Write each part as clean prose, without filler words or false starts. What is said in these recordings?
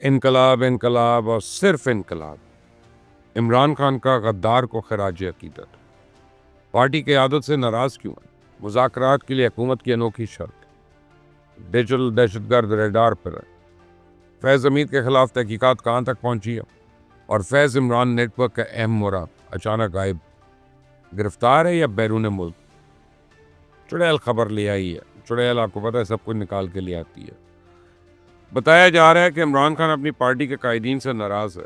इनकलाब इनकलाब और सिर्फ इनकलाब। इमरान खान का गद्दार को खराज अकीदत। पार्टी की आदत से नाराज क्यों है? मुज़ाकरात के लिए हुकूमत की अनोखी शर्त। डिजिटल दहशतगर्द रेडार पर है। फैज़ हमीद के खिलाफ तहकीकात कहाँ तक पहुंची है? और फैज़ इमरान नेटवर्क का अहम मोहरा अचानक गायब। गिरफ्तार है या बैरून मुल्क? चुड़ैल खबर ले आई है। चुड़ैल आपको पता है सब कुछ निकाल के ले आती है। बताया जा रहा है कि इमरान खान अपनी पार्टी के कायदीन से नाराज है।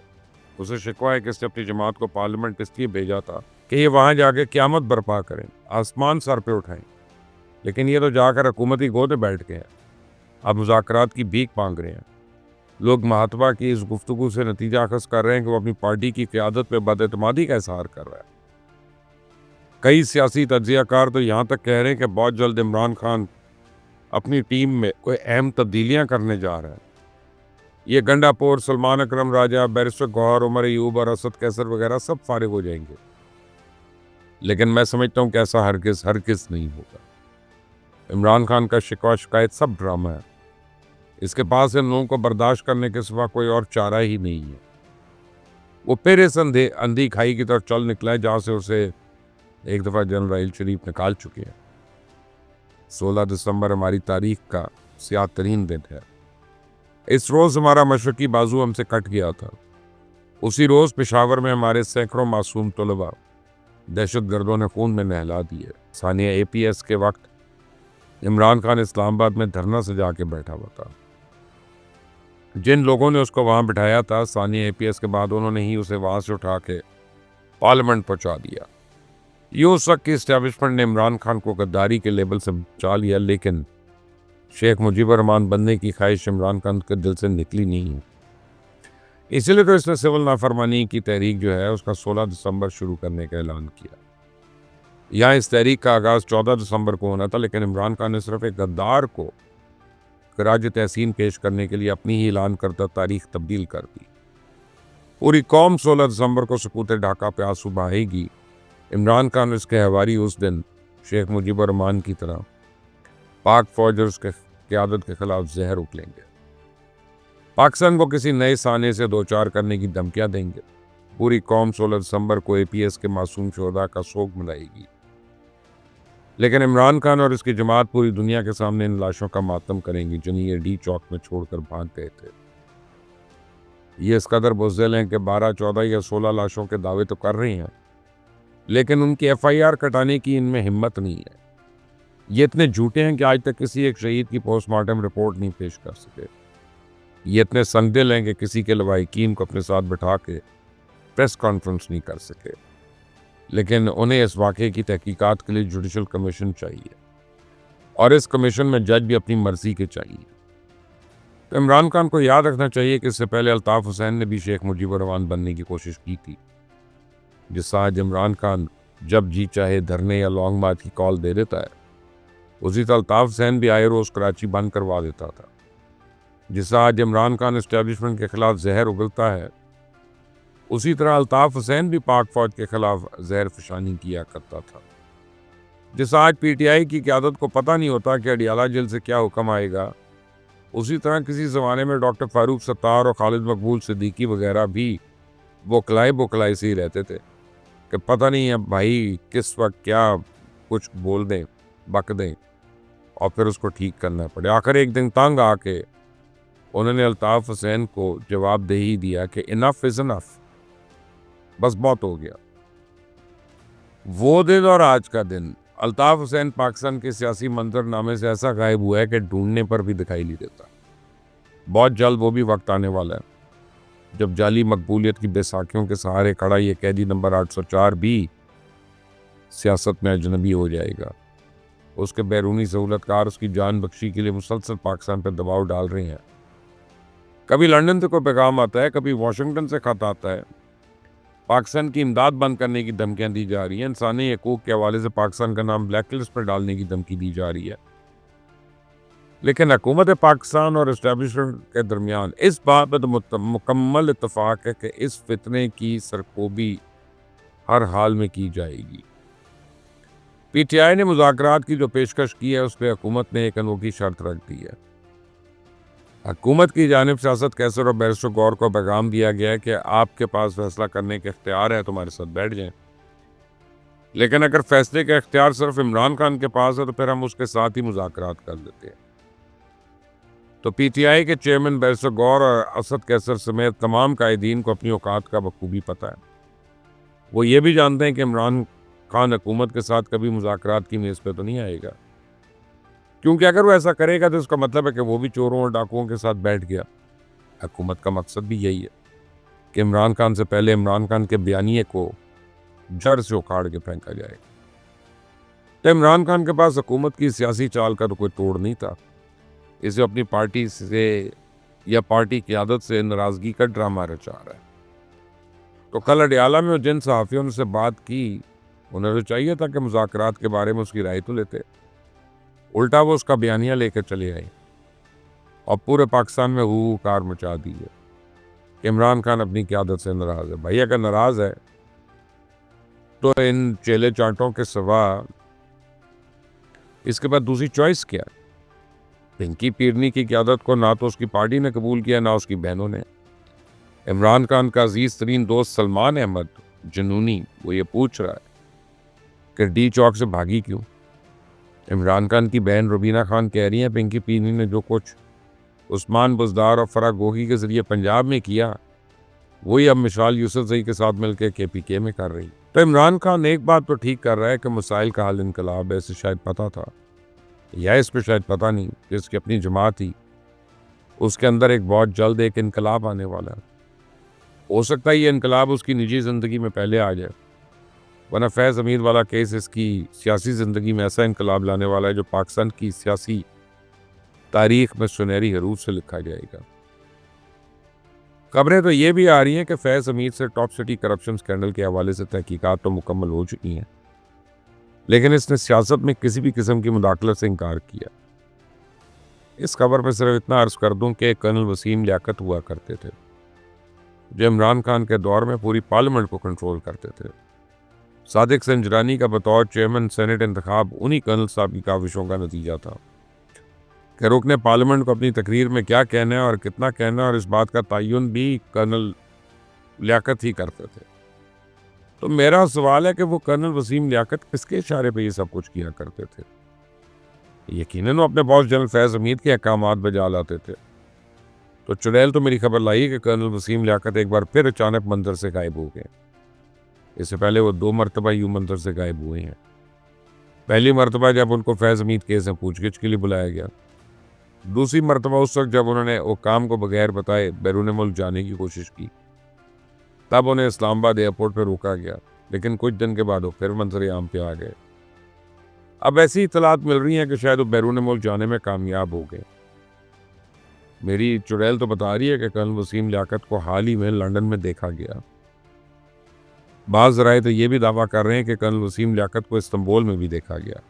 उसे शिकवा है कि इसने अपनी जमात को पार्लियामेंट इसलिए भेजा था कि ये वहां जाके क़यामत बर्पा करें, आसमान सर पे उठाएं। लेकिन ये तो जाकर हुकूमती गोद बैठ गए हैं। अब मुज़ाकरात की भीख मांग रहे हैं। लोग महात्मा की इस गुफ्तगू से नतीजा अखज़ कर रहे हैं कि वो अपनी पार्टी की क़यादत पे बदएतमादी का इजहार कर रहा है। कई सियासी तज्ज़ियाकार तो यहाँ तक कह रहे हैं कि बहुत जल्द इमरान खान अपनी टीम में कोई अहम तब्दीलियाँ करने जा रहा है। ये गंडापुर, सलमान अकरम राजा, बैरिस्टर गौहर, उमर अयूब और असद कैसर वगैरह सब फारिग हो जाएंगे। लेकिन मैं समझता हूँ कि ऐसा हरगिज़ नहीं होगा। इमरान खान का शिकवा शिकायत सब ड्रामा है। इसके पास इन लोगों को बर्दाश्त करने के सिवा कोई और चारा ही नहीं है। वो फिर इस अंधी खाई की तरफ चल निकला है जहाँ से उसे एक दफ़ा जनरल राहिल शरीफ निकाल चुके हैं। 16 दिसंबर हमारी तारीख का स्याह तरीन दिन है। इस रोज़ हमारा मशरकी बाजू हमसे कट गया था। उसी रोज़ पेशावर में हमारे सैकड़ों मासूम तलबा दहशत गर्दों ने खून में नहला दिए। सानिया APS के वक्त इमरान खान इस्लामाबाद में धरना सजा के बैठा हुआ था। जिन लोगों ने उसको वहाँ बिठाया था, सानिया APS के बाद उन्होंने ही उसे वहाँ से उठा के पार्लियामेंट पहुँचा दिया। ये उस वक्त की इस्टेब्लिशमेंट ने इमरान खान को गद्दारी के लेबल से बचा लिया, लेकिन शेख मुजीबुर रहमान बनने की ख्वाहिश इमरान खान के दिल से निकली नहीं है। इसलिए तो इसने सिविल नाफरमानी की तहरीक जो है उसका 16 दिसंबर शुरू करने का ऐलान किया। यहाँ इस तहरीक का आगाज़ 14 दिसंबर को होना था, लेकिन इमरान खान ने सिर्फ एक गद्दार को खराज तहसीन पेश करने के लिए अपनी ही ऐलान करता तारीख तब्दील कर दी। पूरी कौम 16 दिसंबर को सकूत ढाका पे आंसू बहाएगी। इमरान खान और इसके हवारी उस दिन शेख मुजीबुर रहमान की तरह पाक फौज और उसके क़यादत के खिलाफ जहर उगलेंगे। पाकिस्तान को किसी नए साने से दो चार करने की धमकियां देंगे। पूरी कौम 16 दिसंबर को APS के मासूम शोहदा का शोक मनाएगी। लेकिन इमरान खान और इसकी जमात पूरी दुनिया के सामने इन लाशों का मातम करेंगी जिन्हें ये D चौक में छोड़कर भाग गए थे। ये इस कदर बुज़दिल हैं कि 12, 14 या 16 लाशों के दावे तो कर रही हैं, लेकिन उनकी FIR कटाने की इनमें हिम्मत नहीं है। ये इतने झूठे हैं कि आज तक किसी एक शहीद की पोस्टमार्टम रिपोर्ट नहीं पेश कर सके। ये इतने संदिल हैं कि किसी के लवाहिकीन को अपने साथ बिठा के प्रेस कॉन्फ्रेंस नहीं कर सके। लेकिन उन्हें इस वाक़े की तहकीकात के लिए जुडिशल कमीशन चाहिए, और इस कमीशन में जज भी अपनी मर्जी के चाहिए। तो इमरान खान को याद रखना चाहिए कि इससे पहले अल्ताफ़ हुसैन ने भी शेख मुजीबुर रहमान बनने की कोशिश की थी, जिससे आज इमरान खान जब जी चाहे धरने या लॉन्ग मार्च की कॉल दे देता है, उसी तरह अल्ताफ़ हुसैन भी आए रोज़ कराची बंद करवा देता था। जिससे आज इमरान खान इस्टेब्लिशमेंट के खिलाफ जहर उगलता है, उसी तरह अल्ताफ़ हुसैन भी पाक फौज के खिलाफ जहर फशानी किया करता था। जिससे आज PTI की क़यादत को पता नहीं होता कि अडियाला जेल से क्या हुक्म आएगा, उसी तरह किसी ज़माने में डॉक्टर फ़ारूक सत्तार और खालिद मकबूल सिद्दीकी वगैरह भी बोखलाई से ही रहते थे कि पता नहीं अब भाई किस वक्त क्या कुछ बोल दें, बक दें और फिर उसको ठीक करना पड़े। आखिर एक दिन तंग आके उन्होंने अल्ताफ़ हुसैन को जवाब दे ही दिया कि इनफ इज़ इनफ, बस बहुत हो गया। वो दिन और आज का दिन अल्ताफ़ हुसैन पाकिस्तान के सियासी मंजरनामे से ऐसा गायब हुआ है कि ढूंढने पर भी दिखाई नहीं देता। बहुत जल्द वो भी वक्त आने वाला है जब जाली मकबूलियत की बेसाखियों के सहारे खड़ा ये कैदी नंबर 804 भी सियासत में अजनबी हो जाएगा। उसके बैरूनी सहूलतकार उसकी जान बख्शी के लिए मुसलसल पाकिस्तान पर दबाव डाल रहे हैं। कभी लंदन से कोई पैगाम आता है, कभी वाशिंगटन से खत आता है। पाकिस्तान की इमदाद बंद करने की धमकियां दी जा रही हैं। इंसानी हकूक के हवाले से पाकिस्तान का नाम ब्लैक लिस्ट पर डालने की धमकी दी जा रही है। लेकिन हुकूमत पाकिस्तान और इस्टेब्लिशमेंट के दरमियान इस बात पर तो मुकम्मल इत्तफाक है कि इस फितने की सरकोबी हर हाल में की जाएगी। PTI ने मुज़ाकरात की जो पेशकश की है उस पर हुकूमत ने एक अनोखी शर्त रख दी है। हुकूमत की जानिब सियासत कैसर और बैरिस्टर गौर को पैगाम दिया गया है कि आपके पास फैसला करने के इख्तियार है, तुम्हारे साथ बैठ जाएं। लेकिन अगर फैसले का इख्तियार सिर्फ इमरान खान के पास है तो फिर हम उसके साथ ही मुज़ाकरात कर लेते हैं। तो पीटीआई के चेयरमैन बैरिस्टर गौर और असद कैसर समेत तमाम कायदीन को अपनी औकात का बखूबी पता है। वो ये भी जानते हैं कि इमरान खान हुकूमत के साथ कभी मुज़ाकरात की मेज़ पे तो नहीं आएगा, क्योंकि अगर वो ऐसा करेगा तो इसका मतलब है कि वो भी चोरों और डाकुओं के साथ बैठ गया। हुकूमत का मकसद भी यही है कि इमरान खान से पहले इमरान खान के बयानिए को जड़ से उखाड़ के फेंका जाए। तो इमरान खान के पास हुकूमत की सियासी चाल का तो कोई तोड़ नहीं था। इसे अपनी पार्टी से या पार्टी की आदत से नाराजगी का ड्रामा रचा रहा है। तो कल अडियाला में जिन सहाफ़ियों ने से बात की, उन्हें तो चाहिए था कि मुज़ाकरात के बारे में उसकी राय तो लेते, उल्टा वो उसका बयानिया लेकर चले आए और पूरे पाकिस्तान में हुकार मचा दी है कि इमरान खान अपनी क़यादत से नाराज़ है। भाई अगर नाराज़ है तो इन चेले चांटों के सिवा इसके बाद दूसरी चॉइस क्या है? पिंकी पीरनी की क़यादत को ना तो उसकी पार्टी ने कबूल किया, ना उसकी बहनों ने। इमरान खान का अजीज़ तरीन दोस्त सलमान अहमद जुनूनी वो ये पूछ रहा है कि डी चौक से भागी क्यों। इमरान खान की बहन रुबीना खान कह रही हैं पिंकी पीरनी ने जो कुछ उस्मान बुज़दार और फराह गोही के ज़रिए पंजाब में किया, वही अब मिसाल यूसुफजई के साथ मिलकर KPK में कर रही। तो इमरान खान एक बात तो ठीक कर रहा है कि मसाइल का हल इनकलाब है, इसे शायद पता था, या इस पर शायद पता नहीं कि इसकी अपनी जमात थी, उसके अंदर एक बहुत जल्द एक इनकलाब आने वाला है। हो सकता है ये इनकलाब उसकी निजी ज़िंदगी में पहले आ जाए, वरना फैज़ हमीद वाला केस इसकी सियासी ज़िंदगी में ऐसा इनकलाब लाने वाला है जो पाकिस्तान की सियासी तारीख में सुनहरी हरूफ से लिखा जाएगा। खबरें तो ये भी आ रही हैं कि फैज़ हमीद से टॉप सिटी करप्शन स्कैंडल के हवाले से तहकीकात तो मुकम्मल हो चुकी हैं, लेकिन इसने सियासत में किसी भी किस्म की मुदाखलत से इनकार किया। इस खबर में सिर्फ इतना अर्ज कर दूं कि कर्नल वसीम लियाकत हुआ करते थे जो इमरान खान के दौर में पूरी पार्लियामेंट को कंट्रोल करते थे। सादिक संजरानी का बतौर चेयरमैन सेनेट इंतखाब उन्हीं कर्नल साहब की काविशों का नतीजा था कि रुकने पार्लियामेंट को अपनी तकरीर में क्या कहना है और कितना कहना है, और इस बात का तयन भी कर्नल लियाकत ही करते थे। तो मेरा सवाल है कि वो कर्नल वसीम लियाकत किसके इशारे पे ये सब कुछ किया करते थे? यकीनन वो अपने बॉस जनरल फैज़ हमीद के अहकामात बजा लाते थे। तो चुड़ैल तो मेरी खबर लाई कि कर्नल वसीम लियाकत एक बार फिर अचानक मंजर से गायब हो गए। इससे पहले वो 2 मरतबा यूं मंजर से गायब हुए हैं। पहली मरतबा जब उनको फैज़ हमीद केस में पूछगिछ के लिए बुलाया गया, दूसरी मरतबा उस वक्त जब उन्होंने वो काम को बगैर बताए बैरून मुल्क जाने की कोशिश की, तब उन्हें इस्लामाबाद एयरपोर्ट पर रोका गया, लेकिन कुछ दिन के बाद वो फिर मंजर आम पे आ गए। अब ऐसी इतलात मिल रही हैं कि शायद वो बैरून मुल्क जाने में कामयाब हो गए। मेरी चुड़ैल तो बता रही है कि कर्नल वसीम लियाकत को हाल ही में लंदन में देखा गया। बाज़ ज़राए तो ये भी दावा कर रहे हैं कि कर्नल वसीम लियाकत को इस्तांबुल में भी देखा गया।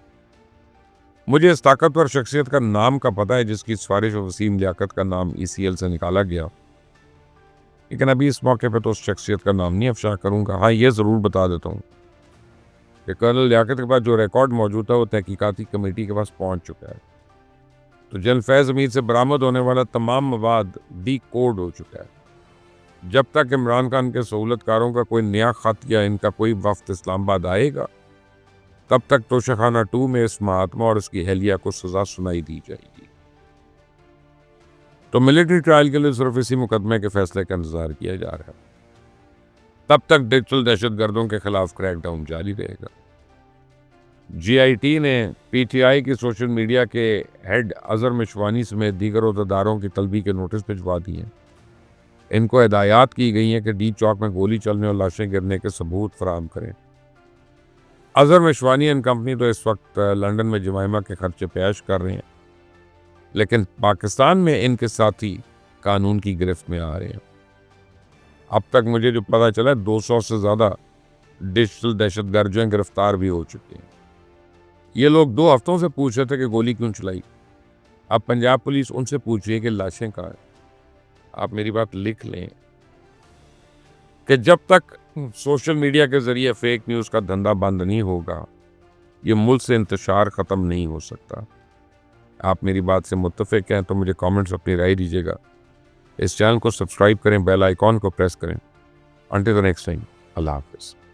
मुझे इस ताकतवर शख्सियत का नाम का पता है जिसकी सिफारिश वसीम लियाकत का नाम ECL से निकाला गया, लेकिन अभी इस मौके पर तो उस शख्सियत का नाम नहीं अफशा करूँगा। हाँ, ये ज़रूर बता देता हूँ कि कर्नल लियाकत के पास जो रिकॉर्ड मौजूद था वो तहकीकाती कमेटी के पास पहुँच चुका है। तो जनरल फैज़ हमीद से बरामद होने वाला तमाम मवाद डीकोड हो चुका है। जब तक इमरान खान के सहूलतकारों का कोई नया खत या इनका कोई वफ्द इस्लामाबाद आएगा, तब तक तोशाखाना 2 में इस महात्मा और उसकी अहलिया को सजा सुनाई दी जाएगी। तो मिलिट्री ट्रायल के लिए सिर्फ इसी मुकदमे के फैसले का इंतजार किया जा रहा है। तब तक डिजिटल दहशतगर्दों के खिलाफ क्रैकडाउन जारी रहेगा। GIT ने PTI की सोशल मीडिया के हेड अजहर मिशवानी समेत दीगर अहदेदारों की तलबी के नोटिस भिजवा दिए हैं। इनको हिदायत की गई है कि डी चौक में गोली चलने और लाशें गिरने के सबूत फराहम करें। अजहर मिशवानी एंड कंपनी तो इस वक्त लंदन में जमाइमा के खर्चे पेश कर रहे हैं, लेकिन पाकिस्तान में इनके साथी कानून की गिरफ्त में आ रहे हैं। अब तक मुझे जो पता चला 200 से ज़्यादा डिजिटल दहशतगर्द जो हैं गिरफ्तार भी हो चुके हैं। ये लोग 2 हफ्तों से पूछ रहे थे कि गोली क्यों चलाई। अब पंजाब पुलिस उनसे पूछ रही है कि लाशें कहाँ हैं। आप मेरी बात लिख लें कि जब तक सोशल मीडिया के ज़रिए फेक न्यूज़ का धंधा बंद नहीं होगा, ये मुल्क से इंतशार ख़त्म नहीं हो सकता। आप मेरी बात से मुत्तफिक हैं तो मुझे कमेंट्स अपनी राय दीजिएगा। इस चैनल को सब्सक्राइब करें, बेल आइकॉन को प्रेस करें। अंटिल द नेक्स्ट टाइम, अल्लाह हाफिज़।